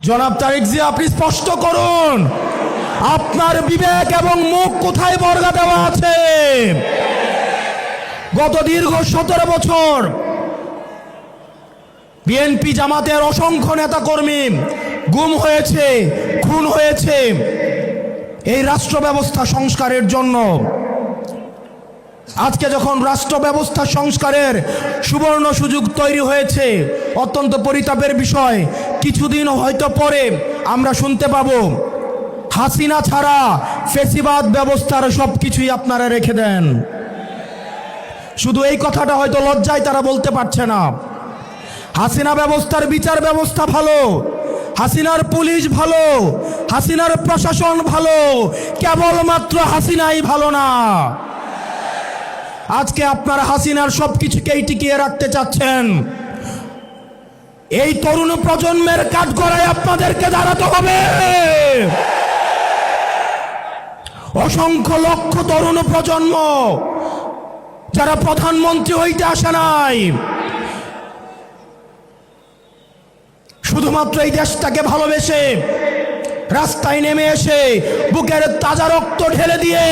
জনাব তারেক জিয়া, আপনি স্পষ্ট করুন আপনার বিবেক এবং মুখ কোথায় বর্গা দেওয়া আছে? গত দীর্ঘ 17 বছর বিএনপি জামাতের অসংখ্য নেতাকর্মী গুম হয়েছে, খুন হয়েছে এই রাষ্ট্র ব্যবস্থা সংস্কারের জন্য। আজকে যখন রাষ্ট্র ব্যবস্থা সংস্কারের সুবর্ণ সুযোগ তৈরি হয়েছে, অত্যন্ত পরিতাপের বিষয়, কিছুদিন হয়তো পরে আমরা শুনতে পাবো হাসিনা ছাড়া ফ্যাসিবাদ ব্যবস্থার সবকিছুই আপনারা রেখে দেন। শুধু এই কথাটা হয়তো লজ্জায় তারা বলতে পারছে না। হাসিনা ব্যবস্থার বিচার ব্যবস্থা ভালো, হাসিনার পুলিশ ভালো, হাসিনার প্রশাসন ভালো, কেবলমাত্র হাসিনাই ভালো না। আজকে আপনারা হাসিনার সবকিছুকেই টিকিয়ে রাখতে চাচ্ছেন। এই তরুণ প্রজন্মের কাঠগড়ায় আপনাদেরকে দাঁড়াতে হবে। অসংখ্য লক্ষ তরুণ প্রজন্ম যারা প্রধানমন্ত্রী হইতে আসে নাই, শুধুমাত্র এই দেশটাকে ভালোবেসে রাস্তায় নেমে এসে বুকের তাজা রক্ত ঢেলে দিয়ে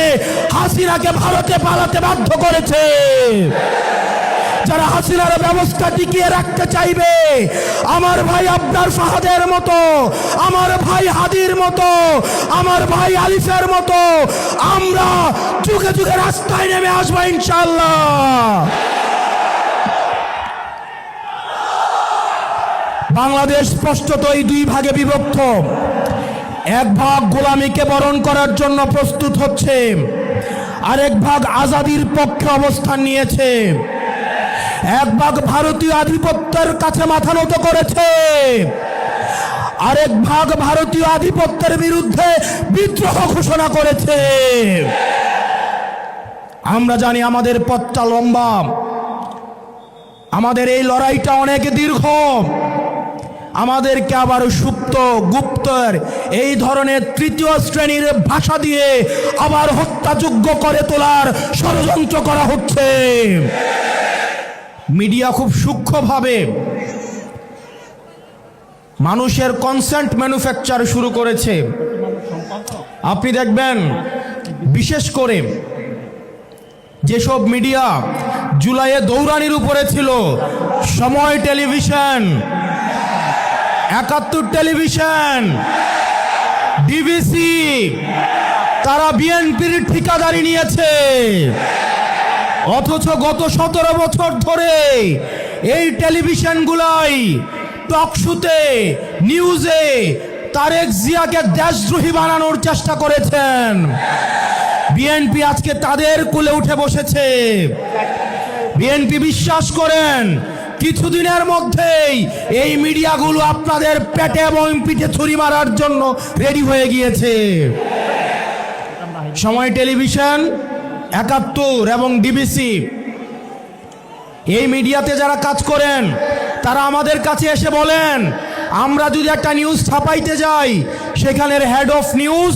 হাসিনাকে ভারতে পালাতে বাধ্য করেছে। যারা হাসিনার ব্যবস্থা টিকিয়ে রাখতে চাইবে, আমার ভাই আবরার ফাহাদের মতো, আমার ভাই হাদির মতো, আমার ভাই আলিফের মতো আমরা যুগে যুগে রাস্তায় নেমে আসবো ইনশাআল্লাহ। বাংলাদেশ স্পষ্টতই দুই ভাগে বিভক্ত। এক ভাগ গোলামীকে বরণ করার জন্য প্রস্তুত হচ্ছে, আরেক ভাগ আজাদির পক্ষে অবস্থান নিয়েছে। এক ভাগ ভারতীয় আধিপত্যের কাছে মাথা নত করেছে, আরেক ভাগ ভারতীয় আধিপত্যের বিরুদ্ধে বিদ্রোহ ঘোষণা করেছে। আমরা জানি আমাদের পথটা লম্বা, আমাদের এই লড়াইটা অনেক দীর্ঘ। আমাদেরকে আবার সুপ্ত গুপ্তর এই ধরনের তৃতীয় শ্রেণীর ভাষা দিয়ে আবার হত্যাযোগ্য করে তোলার ষড়যন্ত্র করা হচ্ছে। মিডিয়া খুব সূক্ষ্মভাবে মানুষের কনসেন্ট ম্যানুফ্যাকচার শুরু করেছে। আপনি দেখবেন বিশেষ করে যেসব মিডিয়া জুলাইয়ে দৌড়ানির উপরে ছিল, সময় টেলিভিশন, 71 টেলিভিশন, ডিবিসি, তারা বিএনপির ঠিকাদারি নিয়েছে। অথচ গত 17 বছর ধরে এই টেলিভিশনগুলাই টকশোতে, নিউজে তারেক জিয়াকে দেশদ্রোহী বানানোর চেষ্টা করেছেন। বিএনপি আজকে তাদের কোলে উঠে বসেছে। বিএনপি বিশ্বাস করেন কিছুদিনের মধ্যেই এই মিডিয়াগুলো আপনাদের পেটে এবং পিঠে ছুরি মারার জন্য রেডি হয়ে গিয়েছে। সময় টেলিভিশন, 71 এবং ডিবিসি, এই মিডিয়াতে যারা কাজ করেন তারা আমাদের কাছে এসে বলেন, আমরা যদি একটা নিউজ ছাপাইতে যাই, সেখানের হেড অফ নিউজ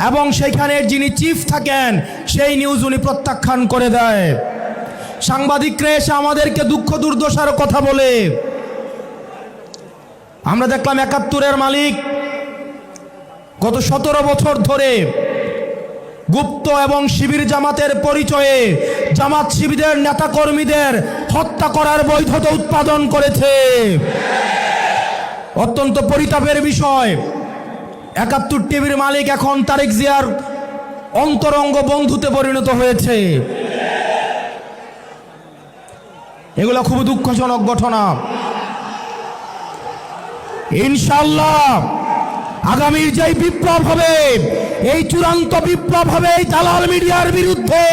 এবং সেখানের যিনি চিফ থাকেন সেই নিউজ উনি প্রত্যাখ্যান করে দেয়। সাংবাদিকরা এসে আমাদেরকে দুঃখ দুর্দশার কথা বলে। আমরা দেখলাম 71-এর মালিক গত 17 বছর ধরে গুপ্ত এবং শিবির জামাতের পরিচয়ে জামাত শিবিরের নেতাকর্মীদের হত্যা করার বৈধতা উৎপাদন করেছে। অত্যন্ত পরিতাপের বিষয়, 71 টিভির মালিক এখন তারেক জিয়ার অন্তরঙ্গ বন্ধুতে পরিণত হয়েছে। এগুলো খুব দুঃখজনক ঘটনা। ইনশাআল্লাহ আগামীর যে বিপ্লব হবে, এই চূড়ান্ত বিপ্লব হবে এই দালাল মিডিয়ার বিরুদ্ধে।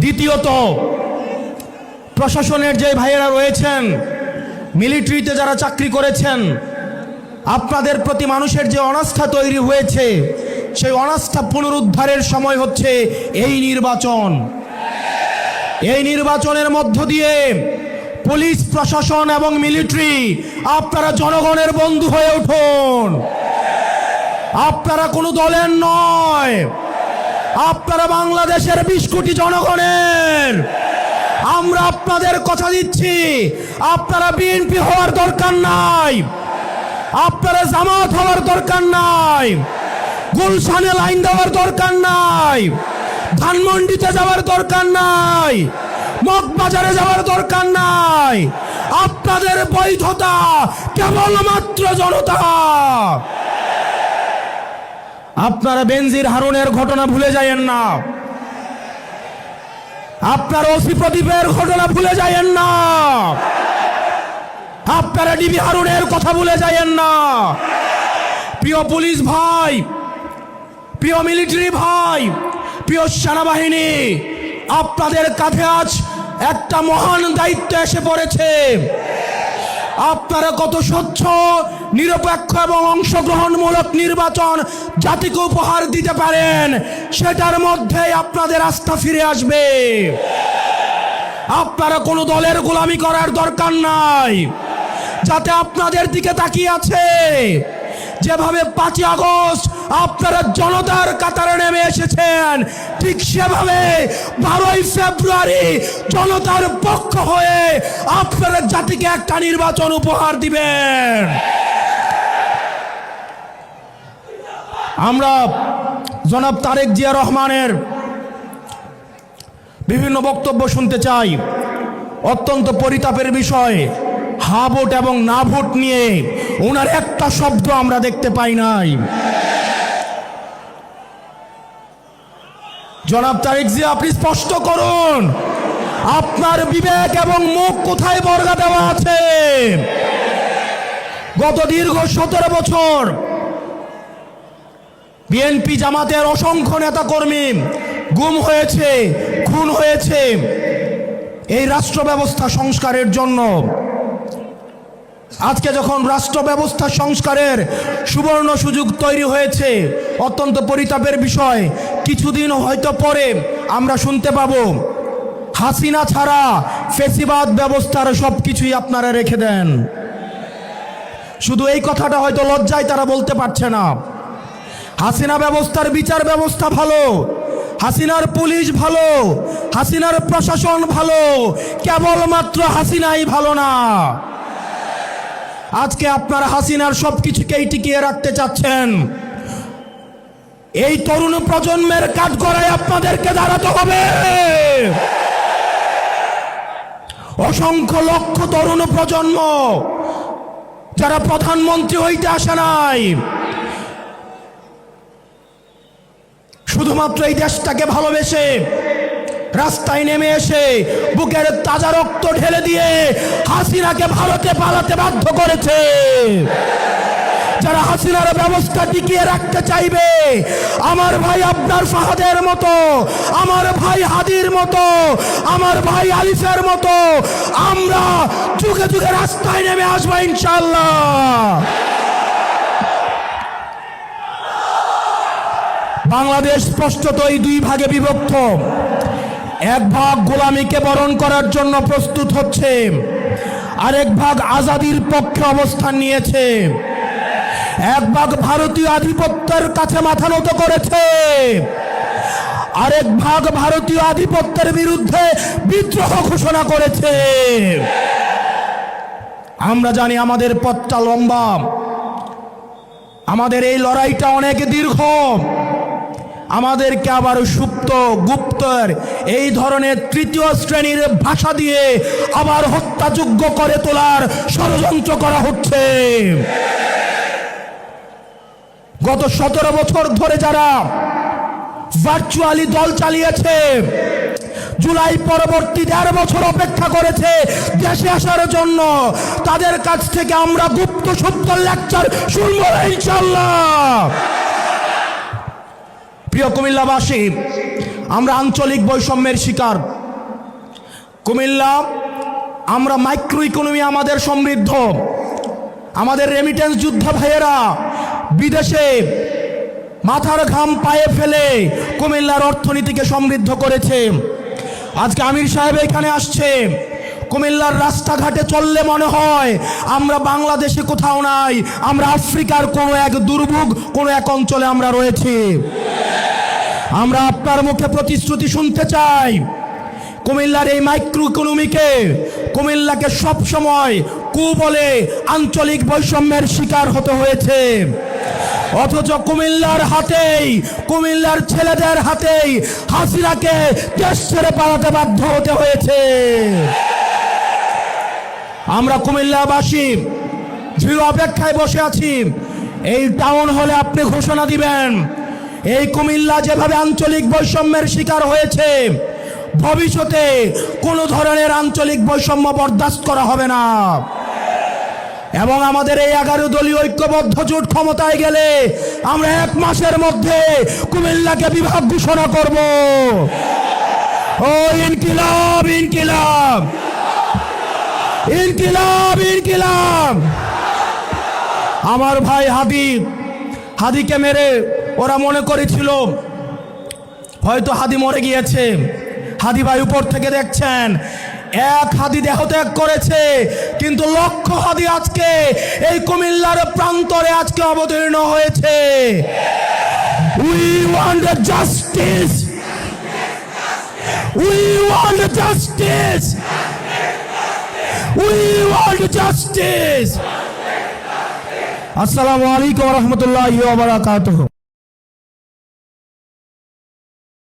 দ্বিতীয়ত, প্রশাসনের যে ভাইয়েরা রয়েছেন, মিলিটারিতে যারা চাকরি করেছেন, আপনাদের প্রতি মানুষের যে অনাস্থা তৈরি হয়েছে, সেই অনাস্থা পুনরুদ্ধারের সময় হচ্ছে এই নির্বাচন। এই নির্বাচনের মধ্য দিয়ে পুলিশ প্রশাসন এবং মিলিটারি আপনারা জনগণের বন্ধু হয়ে উঠুন। আপনারা কোনো দলের নয়, আপনারা বাংলাদেশের 20 কোটি জনগণের। আমরা আপনাদের কথা দিচ্ছি, আপনারা বিএনপি হওয়ার দরকার নাই, আপনারা জামাত হওয়ার দরকার নাই, গুলশানে লাইন দেওয়ার দরকার নাই, ধানমন্ডিতে যাওয়ার দরকার নাই, মগবাজারে যাওয়ার দরকার নাই। আপনাদের বৈধতা কেবলমাত্র জনতা। আপনারা বেনজির হারুনের ঘটনা ভুলে যায়েন না, আপনার ওসি প্রদীপের ঘটনা ভুলে যায়েন না, আপনারা ডিবি হারুনের কথা ভুলে যায়েন না। প্রিয় পুলিশ ভাই, প্রিয় মিলিটারি ভাই, প্রিয় সেনাবাহিনী, আপনাদের কাঁধে আজ একটা মহান দায়িত্ব এসে পড়েছে। আপনারা কত স্বচ্ছ, নিরপেক্ষ এবং অংশগ্রহণমূলক নির্বাচন জাতিকে উপহার দিতে পারেন, সেটার মধ্যে আপনাদের আস্থা ফিরে আসবে। আপনারা কোনো দলের গোলামি করার দরকার নাই। যাতে আপনাদের দিকে তাকিয়ে আছে, যেভাবে 5ই আগস্ট আপনারা জনতার কাতারে নেমে এসেছেন, ঠিক সেভাবে 12ই ফেব্রুয়ারি জনতার পক্ষ হয়ে আপনারা জাতিকে একটা নির্বাচন উপহার দিবেন। আমরা জনাব তারেক জিয়া রহমানের বিভিন্ন বক্তব্য শুনতে চাই। অত্যন্ত পরিতাপের বিষয়, হা ভোট এবং না ভোট নিয়ে ওনার একটা শব্দ আমরা দেখতে পাই নাই। জনাব তারেক জিয়া, আপনি স্পষ্ট করুন আপনার বিবেক এবং মুখ কোথায় বর্গা দেওয়া আছে। গত দীর্ঘ 17 বছর বিএনপি জামাতের অসংখ্য নেতাকর্মী গুম হয়েছে, খুন হয়েছে এই রাষ্ট্র ব্যবস্থা সংস্কারের জন্য। আজকে যখন রাষ্ট্র ব্যবস্থা সংস্কারের সুবর্ণ সুযোগ তৈরি হয়েছে, অত্যন্ত পরিতাপের বিষয়, কিছুদিন হয়তো পরে আমরা শুনতে পাবো হাসিনা ছাড়া ফেসিবাদ ব্যবস্থার সব কিছুই আপনারা রেখে দেন। শুধু এই কথাটা হয়তো লজ্জায় তারা বলতে পারছে না। হাসিনা ব্যবস্থার বিচার ব্যবস্থা ভালো, হাসিনার পুলিশ ভালো, হাসিনার প্রশাসন ভালো, কেবলমাত্র হাসিনাই ভালো না। আজকে আপনারা হাসিনার সবকিছুকেই টিকিয়ে রাখতে চাচ্ছেন। এই তরুণ প্রজন্মের কাঠগড়ায় আপনাদেরকে দাঁড়াতে হবে। অসংখ্য লক্ষ তরুণ প্রজন্ম যারা প্রধানমন্ত্রী হইতে আসে নাই, শুধুমাত্র এই দেশটাকে ভালোবেসে রাস্তায় নেমে এসে বুকের তাজা রক্ত ঢেলে দিয়ে হাসিনাকে ভারতে পালাতে বাধ্য করেছে। যারা হাসিনার ব্যবস্থা টিকিয়ে রাখতে চাইবে, আমার ভাই আবরার ফাহাদের মতো, আমার ভাই হাদির মতো, আমার ভাই আলিফের মতো আমরা যুগে যুগে রাস্তায় নেমে আসবো ইনশাআল্লাহ। বাংলাদেশ স্পষ্টতই 2 ভাগে বিভক্ত। এক ভাগ গোলামীকে বরণ করার জন্য প্রস্তুত হচ্ছে, আরেক ভাগ আজাদির পক্ষে অবস্থান নিয়েছে। এক ভাগ ভারতীয় আধিপত্যের কাছে মাথা নত করেছে, আরেক ভাগ ভারতীয় আধিপত্যের বিরুদ্ধে বিদ্রোহ ঘোষণা করেছে। আমরা জানি আমাদের পথটা লম্বা, আমাদের এই লড়াইটা অনেক দীর্ঘ। আমাদেরকে আবার সুপ্ত গুপ্তর এই ধরনের 3য় শ্রেণীর ভাষা দিয়ে আবার হত্যাযোগ্য করে তোলার ষড়যন্ত্র করা হচ্ছে। গত 17 বছর ধরে যারা ভার্চুয়ালি দল চালিয়েছে, জুলাই পরবর্তী 1.5 বছর অপেক্ষা করেছে দেশে আসার জন্য, তাদের কাছ থেকে আমরা গুপ্ত সুপ্ত লেকচার শুনবো ইনশাআল্লাহ। প্রিয় কুমিল্লাবাসী, আমরা আঞ্চলিক বৈষম্যের শিকার। কুমিল্লা, আমরা মাইক্রো ইকোনমি আমাদের সমৃদ্ধ। আমাদের রেমিটেন্স যোদ্ধা ভাইয়েরা বিদেশে মাথার ঘাম পায়ে ফেলে কুমিল্লার অর্থনীতিকে সমৃদ্ধ করেছে। আজকে আমির সাহেব এখানে আসছে, কুমিল্লার রাস্তাঘাটে চললে মনে হয় আমরা বাংলাদেশে কোথাও নাই, আমরা আফ্রিকার কোনো এক দুর্ভোগ কোনো এক অঞ্চলে আমরা রয়েছি। আমরা আপনার মুখে প্রতিশ্রুতি শুনতে চাই, কুমিল্লার এই মাইক্রো ইকোনমিকে কুমিল্লাকে সবসময় বলে আঞ্চলিক বৈষম্যের শিকার হতে হয়েছে। অথচ কুমিল্লার হাতেই, কুমিল্লার ছেলেদের হাতেই হাসিনাকে দেশ ছেড়ে পালাতে বাধ্য হতে হয়েছে। আমরা কুমিল্লাবাসী দৃঢ় অপেক্ষায় বসে আছি। এই টাউন হলে আপনি ঘোষণা দিবেন, এই কুমিল্লা যেভাবে আঞ্চলিক বৈষম্যের শিকার হয়েছে, ভবিষ্যতে কোনো ধরনের আঞ্চলিক বৈষম্য বরদাস্ত করা হবে না। এবং আমাদের এই 11 দলীয় ঐক্যবদ্ধ জোট ক্ষমতায় গেলে আমরা 1 মাসের মধ্যে কুমিল্লাকে বিভাগ ঘোষণা করব। ও ইনকিলাব ইনকিলাব ইনকিলাব ইনকিলাব। আমার ভাই হাদিকে মেরে ওরা মনে করেছিল হয়তো হাদি মরে গিয়েছে। হাদি ভাই উপর থেকে দেখছেন, 1 হাদি দেহত্যাগ করেছে, কিন্তু লক্ষ হাদি আজকে এই কুমিল্লার প্রান্তরে আজকে অবতীর্ণ হয়েছে। We want justice. We want justice. We want justice. আসসালামু আলাইকুম ওয়া রাহমাতুল্লাহি ওয়া বারাকাতুহু।